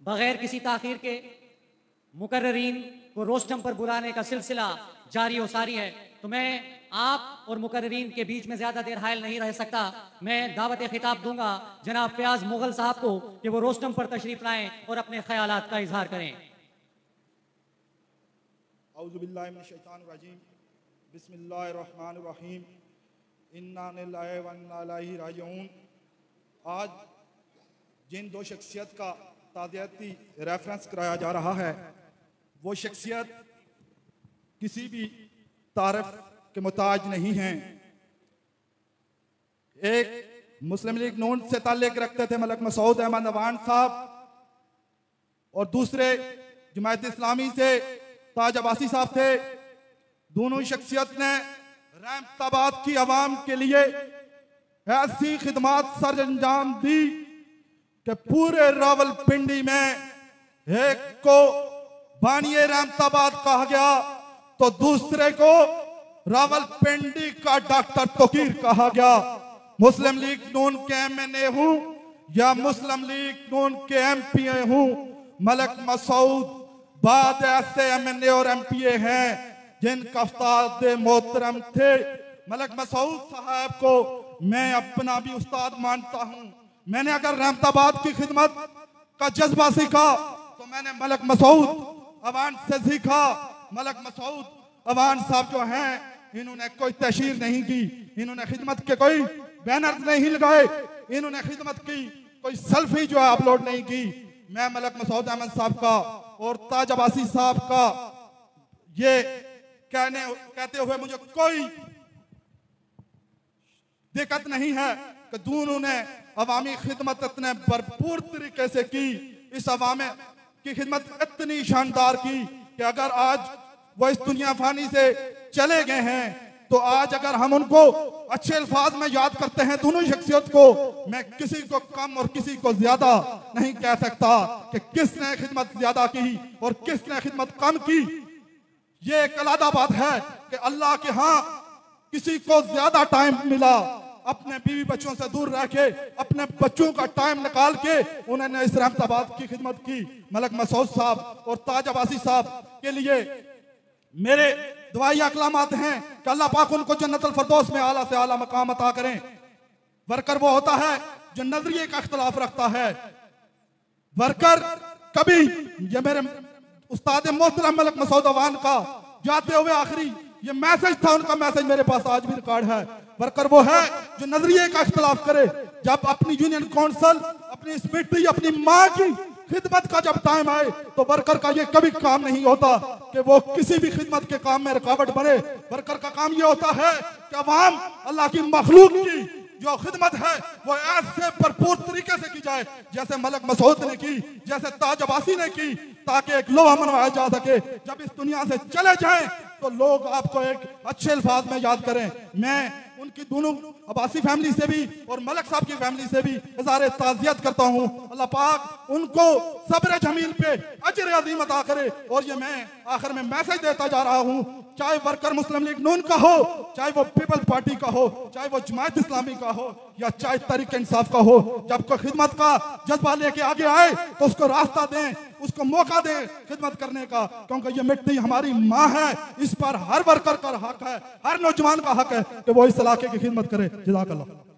बगैर किसी ताखीर के मुकर्ररीन को रोस्टम पर बुलाने का सिलसिला जारी और सारी है। तो मैं आप और मुकर्ररीन के बीच में ज्यादा देर हायल नहीं रह सकता। मैं दावत खिताब दूंगा जनाब फयाज मुगल साहब को कि वो रोस्टम पर तशरीफ लाएं और अपने ख्यालात का इजहार करें। औज़ु बिल्लाहि मिनश शैतानिर रजीम, बिस्मिल्लाहिर्रहमानिर्रहीम, इन्ना लिल्लाहि व इन्ना इलैहि राजिऊन। आज जिन दो शख्सियत का ताज़ियती रेफरेंस कराया जा रहा है, वो शख्सियत किसी भी तारीफ के मुताज नहीं हैं। एक मुस्लिम लीग नून से ताल्लुक़ रखते थे मलक मसूद अहमद अवान साहब, और दूसरे जमायत इस्लामी से ताज अब्बासी साहब थे। दोनों शख्सियत ने रहमताबाद की आवाम के लिए ऐसी खिदमत सर अंजाम दी कि पूरे रावलपिंडी में एक को बानिए रहमताबाद कहा गया तो दूसरे को रावलपिंडी का डॉक्टर तोकीर कहा गया। मुस्लिम लीग नून के एमएनए हूं या मुस्लिम लीग नून के एमपीए हूं, मलक मसूद बाद ऐसे एमएनए और एमपीए हैं जिनका उस्ताद मोहतरम थे। मलक मसूद साहब को मैं अपना भी उस्ताद मानता हूं। मैंने अगर रहमताबाद की खिदमत का जज्बा सीखा तो मैंने मलक मसूद अवान से सीखा। मलक मसूद अवान साहब जो हैं, इन्होंने कोई तशहीर नहीं की, इन्होंने खिदमत के कोई बैनर नहीं लगाए, इन्होंने खिदमत की कोई सेल्फी जो है अपलोड नहीं की। मैं मलक मसूद अहमद साहब का और ताज अब्बासी साहब का ये कहते हुए मुझे कोई दिक्कत नहीं है कि दोनों ने अवामी खिदमत इतने भरपूर तरीके से की। इस अवाम की खिदमत इतनी शानदार की कि अगर आज वो इस दुनिया फानी से चले गए हैं तो आज अगर हम उनको अच्छे अल्फाज में याद करते हैं दोनों शख्सियत को, मैं किसी को कम और किसी को ज्यादा नहीं कह सकता कि किसने खिदमत ज्यादा की और किसने खिदमत कम की। ये एक अलग बात है कि अल्लाह के यहाँ किसी को ज्यादा टाइम मिला, अपने बीवी बच्चों से दूर रह के अपने बच्चों का टाइम निकाल के उन्होंने इस रहमताबाद की खिदमत की। मलक मसूद साहब और ताज अब्बासी साहब के लिए मेरे दुआई अकलामात हैं कि अल्लाह पाक उनको जन्नतुल फिरदौस में आला से आला मकाम अता करें। वर्कर वो होता है जो नजरिए का इख्तिलाफ रखता है। वर्कर कभी, ये मेरे उस्ताद मोहतरम मलक मसूद अवान का जाते हुए आखिरी ये मैसेज था, उनका मैसेज मेरे पास आज भी रिकॉर्ड है। वर्कर वो है जो नजरिए का इख्तिलाफ करे। जब अपनी यूनियन काउंसिल, अपनी स्पीटी, अपनी माँ की खिदमत का जब टाइम आए तो वर्कर का ये कभी काम नहीं होता कि वो किसी भी खिदमत के काम में रुकावट बने। वर्कर का काम ये होता है कि अवाम अल्लाह की मखलूक की जो खिदमत है वो ऐसे भरपूर तरीके से की जाए जैसे मलक मसूद ने की, जैसे ताज अब्बासी ने की, ताकि एक लोहा मनवाया जा सके। जब इस दुनिया से चले जाएं तो लोग आपको एक अच्छे अल्फाज में याद करें। मैं उनकी दोनों अब्बासी फैमिली से भी और मलक साहब की फैमिली से भी इज़हार ताज़ियत करता हूँ। अल्लाह पाक उनको सब्र जमील पे अजर अज़ीम अता करे। और ये मैं आखिर में मैसेज देता जा रहा हूँ, चाहे वर्कर मुस्लिम लीग नून का हो, चाहे वो पीपल्स पार्टी का हो, चाहे वो जमायत इस्लामी का हो या चाहे तहरीक इंसाफ का हो, जब कोई खिदमत का जज्बा लेके आगे आए तो उसको रास्ता दें, उसको मौका दें खिदमत करने का, क्योंकि ये मिट्टी हमारी माँ है। इस पर हर वर्कर का हक है, हर नौजवान का हक है कि वो इस इलाके की खिदमत करे। जज़ाकल्लाह।